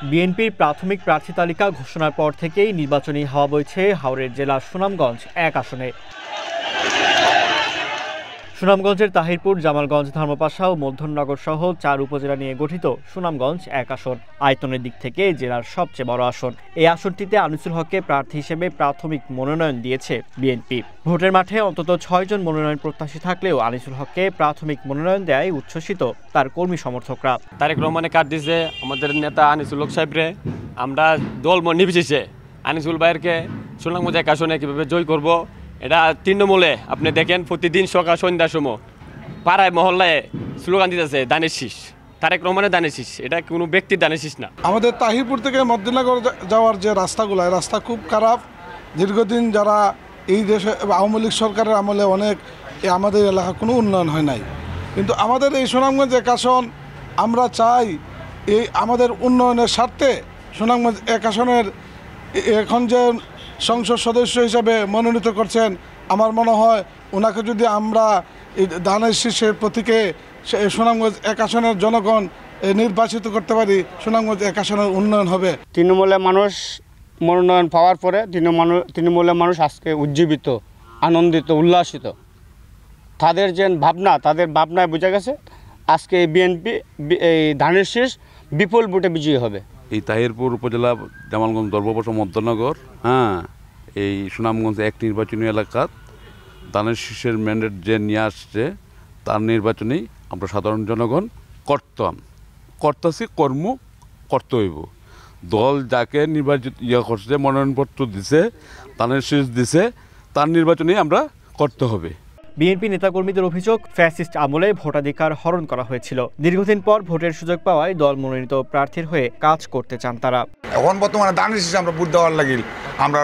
বিএনপির প্রাথমিক প্রার্থী তালিকা ঘোষণার পর থেকেই নির্বাচনী হাওয়া বইছে হাওরের জেলার সুনামগঞ্জ ১ আসনে। সুনামগঞ্জের তাহিরপুর, জামালগঞ্জ, ধর্মপাশা ও মধ্যনগর সহ ৪ উপজেলা নিয়ে গঠিত সুনামগঞ্জ ১ আসন আয়তনের দিক থেকে জেলার সবচেয়ে বড় আসন। এই আসনটিতে আনিসুল হককে প্রার্থী হিসেবে প্রাথমিক মনোনয়ন দিয়েছে বিএনপি। ভোটের মাঠে অন্তত ৬ জন মনোনয়ন প্রত্যাশী থাকলেও আনিসুল হককে প্রাথমিক মনোনয়ন দেয় উচ্ছ্বসিত তার কর্মী সমর্থকরা। তারেক রহমানে কার্ড দিয়েছে আমাদের নেতা আনিসুল হক সাহেবরে। আমরা দল নির্বিশেষে আনিসুল ভাইয়েরকে সুনামগঞ্জ ১ আসনে কীভাবে জয় করব এটা তৃণমূলে আপনি দেখেন প্রতিদিন সকাল সন্ধ্যার সময় পাড়ায় মহল্লায় স্লোগান দিতেছে দানের শীষ, তারেক রহমানের দানের শীষ। এটা কোনো ব্যক্তির দানের শীষ না। আমাদের তাহিরপুর থেকে মধ্যনগর যাওয়ার যে রাস্তাগুলো, রাস্তা খুব খারাপ। দীর্ঘদিন যারা এই দেশে আওয়ামী লীগ সরকারের আমলে অনেক আমাদের এলাকা কোনো উন্নয়ন হয় নাই, কিন্তু আমাদের এই সুনামগঞ্জ ১ আসন আমরা চাই এই আমাদের উন্নয়নের স্বার্থে সুনামগঞ্জ ১ আসনের এখন যে সংসদ সদস্য হিসাবে মনোনীত করছেন, আমার মনে হয় ওনাকে যদি আমরা ধানের শীষের প্রতীকে সুনামগঞ্জ ১ আসনের জনগণ নির্বাচিত করতে পারি, সুনামগঞ্জ ১ আসনের উন্নয়ন হবে। তৃণমূলের মানুষ মনোনয়ন পাওয়ার পরে তৃণমূলের মানুষ আজকে উজ্জীবিত, আনন্দিত, উল্লাসিত। তাদের যে ভাবনা, তাদের ভাবনায় বোঝা গেছে আজকে বিএনপি এই ধানের শীষ বিপুল ভোটে বিজয়ী হবে। এই তাহিরপুর উপজেলা, জামালগঞ্জ, ধর্মপাশা, মধ্যনগর, এই সুনামগঞ্জ ১ নির্বাচনী এলাকাত ধানের শীষের ম্যান্ডেট যে নিয়ে আসছে তার নির্বাচনেই আমরা সাধারণ জনগণ করতেছি, কর্ম করতে হইব। দল যাকে নির্বাচিত করছে, মনোনয়নপত্র দিছে, ধানের শীষ দিছে, তার নির্বাচনেই আমরা করতে হবে। বিএনপি নেতাকর্মীদের অভিযোগ, ফ্যাসিস্ট আমলে ভোটাধিকার হরণ করা হয়েছিল। দীর্ঘদিন পর ভোটের সুযোগ পাওয়ায় দল মনোনীত প্রার্থীর হয়ে কাজ করতে চান তারা। এখন বর্তমানে ধানের শীষ আমরা বুদ্ধ দেওয়ার লাগিল আমরা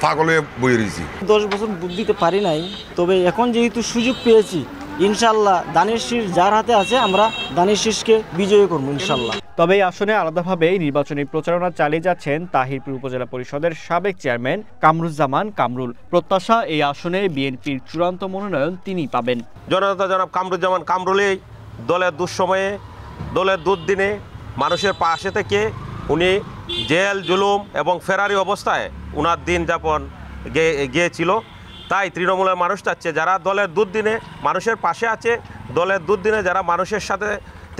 পাগল হয়ে বই রয়েছি। 10 বছর বুদ্ধ দিতে পারি নাই, তবে এখন যেহেতু সুযোগ পেয়েছি, ইনশাল্লাহ ধানের শীষ যার হাতে আছে আমরা ধানের শীষকে বিজয়ী করবো ইনশাল্লাহ। তবে এই আসনে আলাদাভাবে নির্বাচনী প্রচারণা চালিয়ে যাচ্ছেন তাহিরপুর উপজেলা পরিষদের সাবেক চেয়ারম্যান কামরুজ্জামান কামরুল। প্রত্যাশা, এই আসনে বিএনপির চূড়ান্ত মনোনয়ন তিনি পাবেন। জননেতা জনাব কামরুজ্জামান কামরুলই দলের দুঃসময়ে, দলের দুর্দিনে মানুষের পাশে থেকে উনি জেল জুলুম এবং ফেরারি অবস্থায় উনার দিন যাপন গিয়েছিল। তাই তৃণমূলের মানুষ চাচ্ছে যারা দলের দুর্দিনে মানুষের পাশে আছে, দলের দুর্দিনে যারা মানুষের সাথে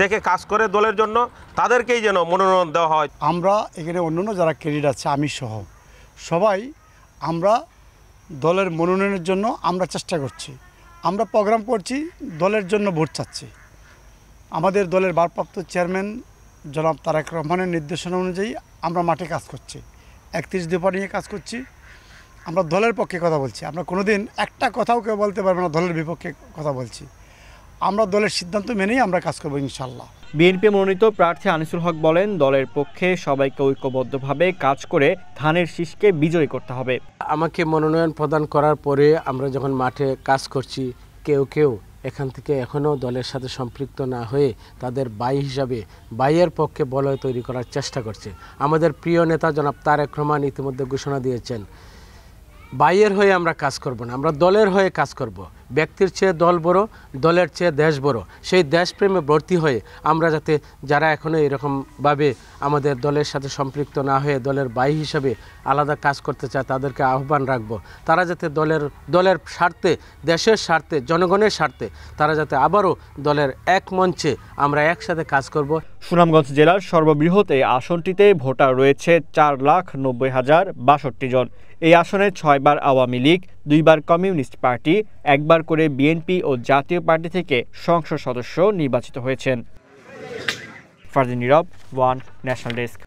থেকে কাজ করে দলের জন্য, তাদেরকেই যেন মনোনয়ন দেওয়া হয়। আমরা এখানে অন্যান্য যারা ক্যান্ডিডেট আছে, আমি সহ সবাই আমরা দলের মনোনয়নের জন্য আমরা চেষ্টা করছি, আমরা প্রোগ্রাম করছি, দলের জন্য ভোট চাচ্ছি। আমাদের দলের ভারপ্রাপ্ত চেয়ারম্যান জনাব তারেক রহমানের নির্দেশনা অনুযায়ী আমরা মাঠে কাজ করছি, 31 দফা নিয়ে কাজ করছি। আমরা দলের পক্ষে কথা বলছি, আমরা কোনোদিন একটা কথাও কেউ বলতে পারবো না দলের বিপক্ষে কথা বলছি। আমরা দলের সিদ্ধান্ত মেনেই আমরা কাজ করবো ইনশাল্লাহ। বিএনপি মনোনীত প্রার্থী আনিসুল হক বলেন, দলের পক্ষে সবাইকে ঐক্যবদ্ধভাবে কাজ করে ধানের শীষকে বিজয়ী করতে হবে। আমাকে মনোনয়ন প্রদান করার পরে আমরা যখন মাঠে কাজ করছি, কেউ এখান থেকে এখনও দলের সাথে সম্পৃক্ত না হয়ে তাদের ভাই হিসাবে ভাইয়ের পক্ষে বলয় তৈরি করার চেষ্টা করছে। আমাদের প্রিয় নেতা জনাব তারেক রহমান ইতিমধ্যে ঘোষণা দিয়েছেন, ভাইয়ের হয়ে আমরা কাজ করব না, আমরা দলের হয়ে কাজ করব। ব্যক্তির চেয়ে দল বড়, দলের চেয়ে দেশ বড়। সেই দেশপ্রেমে ভর্তি হয়ে আমরা যাতে যারা এখনও এরকমভাবে আমাদের দলের সাথে সম্পৃক্ত না হয়ে দলের ভাই হিসাবে আলাদা কাজ করতে চায়, তাদেরকে আহ্বান রাখব তারা যাতে দলের স্বার্থে, দেশের স্বার্থে, জনগণের স্বার্থে তারা যাতে আবারও দলের এক মঞ্চে আমরা একসাথে কাজ করব। সুনামগঞ্জ জেলার সর্ববৃহৎ এই আসনটিতে ভোটার রয়েছে 4,90,062 জন। এই আসনে 6 বার আওয়ামী লীগ, 2 বার কমিউনিস্ট পার্টি, 1 বার করে বিএনপি ও জাতীয় পার্টি থেকে সংসদ সদস্য নির্বাচিত হয়েছেন। ফারদিন নীরব, ওয়ান ন্যাশনাল ডেস্ক।